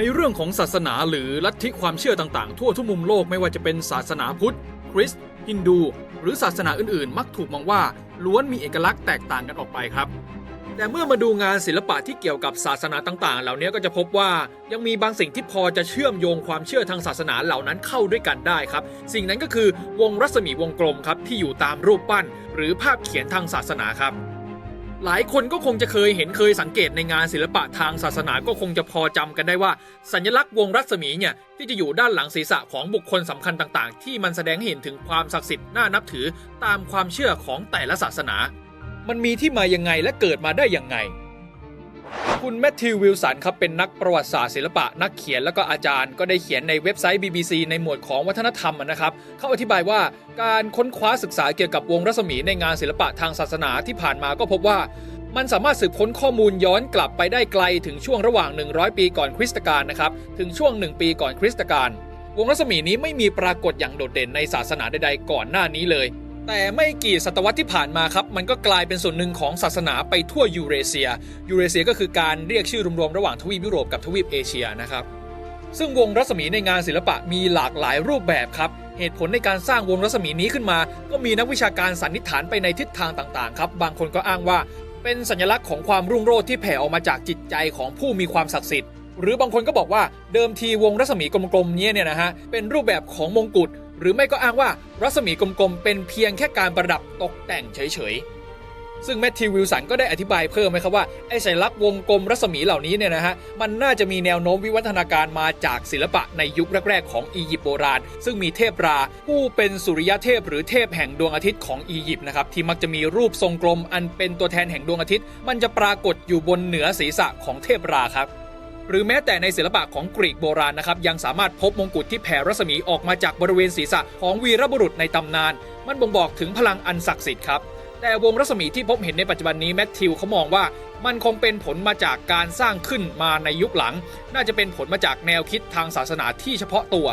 ในเรื่องของศาสนาหรือลัทธิความเชื่อต่างๆทั่วทุกมุมโลกไม่ว่าจะเป็นศาสนาพุทธคริสต์ฮินดูหรือศาสนาอื่นๆมักถูกมองว่าล้วนมีเอกลักษณ์แตกต่างกันออกไปครับแต่เมื่อมาดูงานศิลปะที่เกี่ยวกับศาสนาต่างๆเหล่านี้ก็จะพบว่ายังมีบางสิ่งที่พอจะเชื่อมโยงความเชื่อทางศาสนาเหล่านั้นเข้าด้วยกันได้ครับสิ่งนั้นก็คือวงรัศมีวงกลมครับที่อยู่ตามรูปปั้นหรือภาพเขียนทางศาสนาครับหลายคนก็คงจะเคยสังเกตในงานศิลปะทางศาสนาก็คงจะพอจำกันได้ว่าสัญลักษณ์วงรัศมีเนี่ยที่จะอยู่ด้านหลังศีรษะของบุคคลสำคัญต่างๆที่มันแสดงให้เห็นถึงความศักดิ์สิทธิ์น่านับถือตามความเชื่อของแต่ละศาสนามันมีที่มายังไงและเกิดมาได้ยังไงคุณแมทธิว วิลสันครับเป็นนักประวัติศาสตร์ศิลปะนักเขียนและก็อาจารย์ก็ได้เขียนในเว็บไซต์ BBC ในหมวดของวัฒนธรรมนะครับเขาอธิบายว่าการค้นคว้าศึกษาเกี่ยวกับวงรัศมีในงานศิลปะทางศาสนาที่ผ่านมาก็พบว่ามันสามารถสืบค้นข้อมูลย้อนกลับไปได้ไกลถึงช่วงระหว่าง100ปีก่อนคริสตกาลนะครับถึงช่วง1ปีก่อนคริสตกาลวงรัศมีนี้ไม่มีปรากฏอย่างโดดเด่นในศาสนาใดๆก่อนหน้านี้เลยแต่ไม่กี่ศตวรรษที่ผ่านมาครับมันก็กลายเป็นส่วนหนึ่งของศาสนาไปทั่วยูเรเซียก็คือการเรียกชื่อรวมๆระหว่างทวีปยุโรปกับทวีปเอเชียนะครับซึ่งวงรัศมีในงานศิลปะมีหลากหลายรูปแบบครับเหตุผลในการสร้างวงรัศมีนี้ขึ้นมาก็มีนักวิชาการสันนิษฐานไปในทิศทางต่างๆครับบางคนก็อ้างว่าเป็นสัญลักษณ์ของความรุ่งโรจน์ที่แผ่ออกมาจากจิตใจของผู้มีความศักดิ์สิทธิ์หรือบางคนก็บอกว่าเดิมทีวงรัศมีกลมๆนี้เนี่ยนะฮะเป็นรูปแบบของมงกุฎหรือไม่ก็อ้างว่ารัศมีกลมๆเป็นเพียงแค่การประดับตกแต่งเฉยๆซึ่งแมทธิว วิลสันก็ได้อธิบายเพิ่มไหมครับว่าไอ้สัญลักษณ์วงกลมรัศมีเหล่านี้เนี่ยนะฮะมันน่าจะมีแนวโน้มวิวัฒนาการมาจากศิลปะในยุคแรกๆของอียิปต์โบราณซึ่งมีเทพราผู้เป็นสุริยเทพหรือเทพแห่งดวงอาทิตย์ของอียิปต์นะครับที่มักจะมีรูปทรงกลมอันเป็นตัวแทนแห่งดวงอาทิตย์มันจะปรากฏอยู่บนเหนือศีรษะของเทพราครับหรือแม้แต่ในศิลปะของกรีกโบราณนะครับยังสามารถพบมงกุฎที่แผ่รัศมีออกมาจากบริเวณศีรษะของวีรบุรุษในตำนานมันบ่งบอกถึงพลังอันศักดิ์สิทธิ์ครับแต่วงรัศมีที่พบเห็นในปัจจุบันนี้แมทธิวเขามองว่ามันคงเป็นผลมาจากการสร้างขึ้นมาในยุคหลังน่าจะเป็นผลมาจากแนวคิดทางศาสนาที่เฉพาะตัว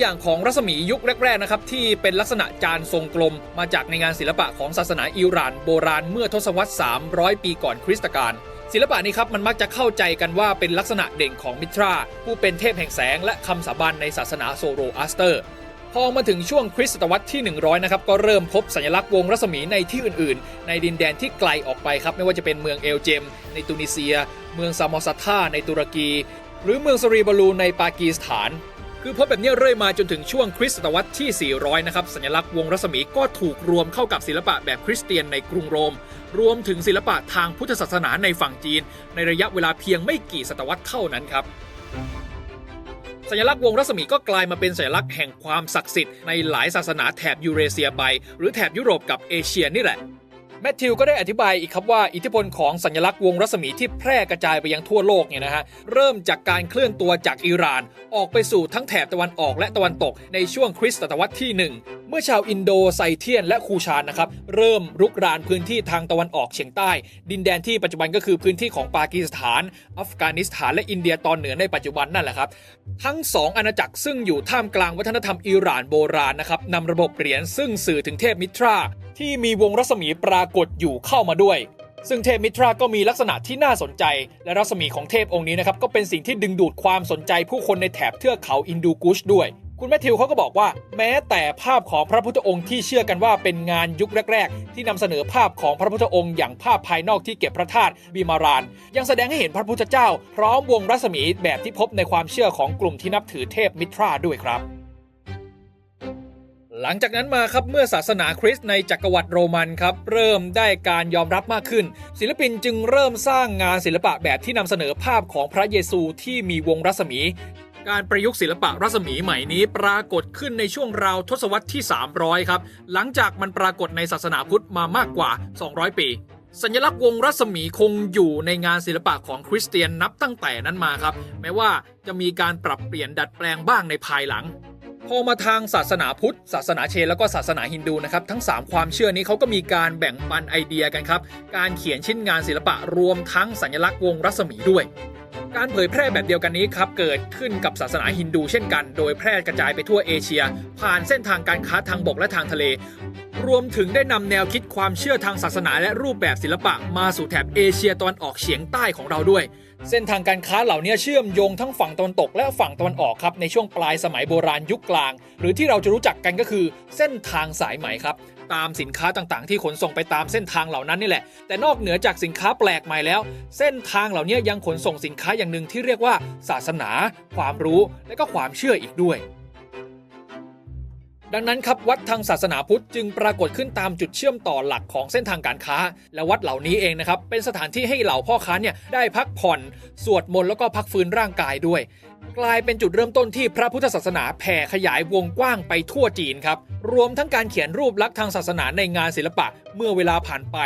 อย่างของรัศมียุคแรกๆนะครับที่เป็นลักษณะจานทรงกลมมาจากในงานศิลปะของศาสนาอิหร่านโบราณเมื่อทศวรรษ300 ปีก่อนคริสตกาลศิลปะนี้ครับมันมักจะเข้าใจกันว่าเป็นลักษณะเด่นของมิตราผู้เป็นเทพแห่งแสงและคำสาบานในศาสนาโซโรอัสเตอร์พอมาถึงช่วงคริสตศตวรรษที่100นะครับก็เริ่มพบสัญลักษณ์วงรัศมีในที่อื่นๆในดินแดนที่ไกลออกไปครับไม่ว่าจะเป็นเมืองเอลเจมในตุนิเซียเมืองซามอซัตตาในตุรกีหรือเมืองสรีบาลูในปากีสถานคือพบแบบนี้เรื่อยมาจนถึงช่วงคริสตศตวรรษที่400นะครับสัญลักษณ์วงรัศมีก็ถูกรวมเข้ากับศิลปะแบบคริสเตียนในกรุงโรมรวมถึงศิลปะทางพุทธศาสนาในฝั่งจีนในระยะเวลาเพียงไม่กี่ศตวรรษเท่านั้นครับสัญลักษณ์วงรัศมีก็กลายมาเป็นสัญลักษณ์แห่งความศักดิ์สิทธิ์ในหลายศาสนาแถบยูเรเซียไปหรือแถบยุโรปกับเอเชียนี่แหละแมทธิวก็ได้อธิบายอีกครับว่าอิทธิพลของสัญลักษณ์วงรัศมีที่แพร่กระจายไปยังทั่วโลกเนี่ยนะฮะเริ่มจากการเคลื่อนตัวจากอิหร่านออกไปสู่ทั้งแถบตะวันออกและตะวันตกในช่วงคริสตศตวรรษที่1เมื่อชาวอินโดไซเทียนและคูชานนะครับเริ่มรุกรานพื้นที่ทางตะวันออกเฉียงใต้ดินแดนที่ปัจจุบันก็คือพื้นที่ของปากีสถานอัฟกานิสถานและอินเดียตอนเหนือในปัจจุบันนั่นแหละครับทั้ง2อาณาจักรซึ่งอยู่ท่ามกลางวัฒนธรรมอิหร่านโบราณนะครับนำระบบเหรียญซึ่งสื่อถึงเทพมิตราที่มีวงรัศมีปรากฏอยู่เข้ามาด้วยซึ่งเทพมิตราก็มีลักษณะที่น่าสนใจและรัศมีของเทพองค์นี้นะครับก็เป็นสิ่งที่ดึงดูดความสนใจผู้คนในแถบเทือกเขาอินดูกุชด้วยคุณแมทธิวเขาก็บอกว่าแม้แต่ภาพของพระพุทธองค์ที่เชื่อกันว่าเป็นงานยุคแรกๆที่นำเสนอภาพของพระพุทธองค์อย่างภาพภายนอกที่เก็บพระธาตุบิมารานยังแสดงให้เห็นพระพุทธเจ้าพร้อมวงรัศมีแบบที่พบในความเชื่อของกลุ่มที่นับถือเทพมิตราด้วยครับหลังจากนั้นมาครับเมื่อศาสนาคริสต์ในจักรวรรดิโรมันครับเริ่มได้การยอมรับมากขึ้นศิลปินจึงเริ่มสร้างงานศิลปะแบบที่นำเสนอภาพของพระเยซูที่มีวงรัศมีการประยุกต์ศิลปะรัศมีใหม่นี้ปรากฏขึ้นในช่วงราวทศวรรษที่300ครับหลังจากมันปรากฏในศาสนาพุทธมามากกว่า200ปีสัญลักษณ์วงรัศมีคงอยู่ในงานศิลปะของคริสเตียนนับตั้งแต่นั้นมาครับแม้ว่าจะมีการปรับเปลี่ยนดัดแปลงบ้างในภายหลังพอมาทางศาสนาพุทธศาสนาเชนแล้วก็ศาสนาฮินดูนะครับทั้ง3ความเชื่อนี้เขาก็มีการแบ่งปันไอเดียกันครับการเขียนชิ้นงานศิลปะรวมทั้งสัญลักษณ์วงรัศมีด้วยการเผยแพร่แบบเดียวกันนี้ครับเกิดขึ้นกับศาสนาฮินดูเช่นกันโดยแพร่กระจายไปทั่วเอเชียผ่านเส้นทางการค้าทางบกและทางทะเลรวมถึงได้นำแนวคิดความเชื่อทางศาสนาและรูปแบบศิลปะมาสู่แถบเอเชียตะวันออกเฉียงใต้ของเราด้วย เส้นทางการค้าเหล่านี้เชื่อมโยงทั้งฝั่งตะวันตกและฝั่งตะวันออกครับในช่วงปลายสมัยโบราณยุคกลางหรือที่เราจะรู้จักกันก็คือเส้นทางสายไหมครับตามสินค้าต่างๆที่ขนส่งไปตามเส้นทางเหล่านั้นนี่แหละแต่นอกเหนือจากสินค้าแปลกใหม่แล้วเส้นทางเหล่านี้ยังขนส่งสินค้าอย่างหนึ่งที่เรียกว่าศาสนาความรู้และก็ความเชื่ออีกด้วยดังนั้นครับวัดทางศาสนาพุทธจึงปรากฏขึ้นตามจุดเชื่อมต่อหลักของเส้นทางการค้าและวัดเหล่านี้เองนะครับเป็นสถานที่ให้เหล่าพ่อค้าเนี่ยได้พักผ่อนสวดมนต์แล้วก็พักฟื้นร่างกายด้วยกลายเป็นจุดเริ่มต้นที่พระพุทธศาสนาแผ่ขยายวงกว้างไปทั่วจีนครับรวมทั้งการเขียนรูปลักษณ์ทางศาสนาในงานศิลปะเมื่อเวลาผ่านไป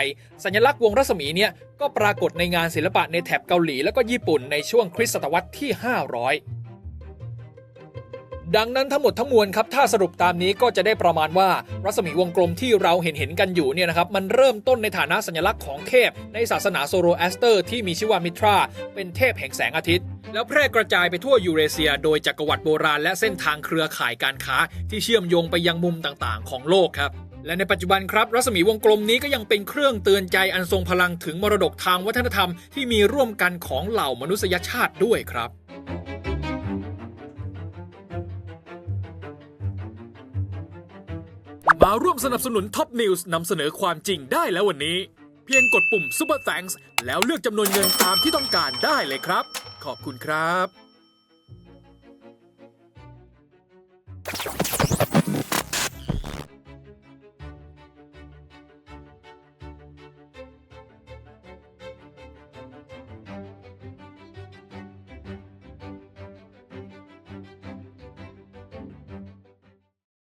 สัญลักษณ์วงรัศมีเนี่ยก็ปรากฏในงานศิลปะในแถบเกาหลีแล้วก็ญี่ปุ่นในช่วงคริสตศตวรรษที่500ดังนั้นทั้งหมดทั้งมวลครับถ้าสรุปตามนี้ก็จะได้ประมาณว่ารัศมีวงกลมที่เราเห็นกันอยู่เนี่ยนะครับมันเริ่มต้นในฐานะสัญลักษณ์ของเทพในศาสนาโซโรแอสเตอร์ที่มีชื่อว่ามิทราเป็นเทพแห่งแสงอาทิตย์แล้วแพร่กระจายไปทั่วยูเรเซียโดยจักรวรรดิโบราณและเส้นทางเครือข่ายการค้าที่เชื่อมโยงไปยังมุมต่างๆของโลกครับและในปัจจุบันครับรัศมีวงกลมนี้ก็ยังเป็นเครื่องเตือนใจอันทรงพลังถึงมรดกทางวัฒนธรรมที่มีร่วมกันของเหล่ามนุษยชาติด้วยครับมาร่วมสนับสนุนท็อปนิวส์นำเสนอความจริงได้แล้ววันนี้เพียงกดปุ่ม Super Thanks แล้วเลือกจำนวนเงินตามที่ต้องการได้เลยครับขอบคุณครับ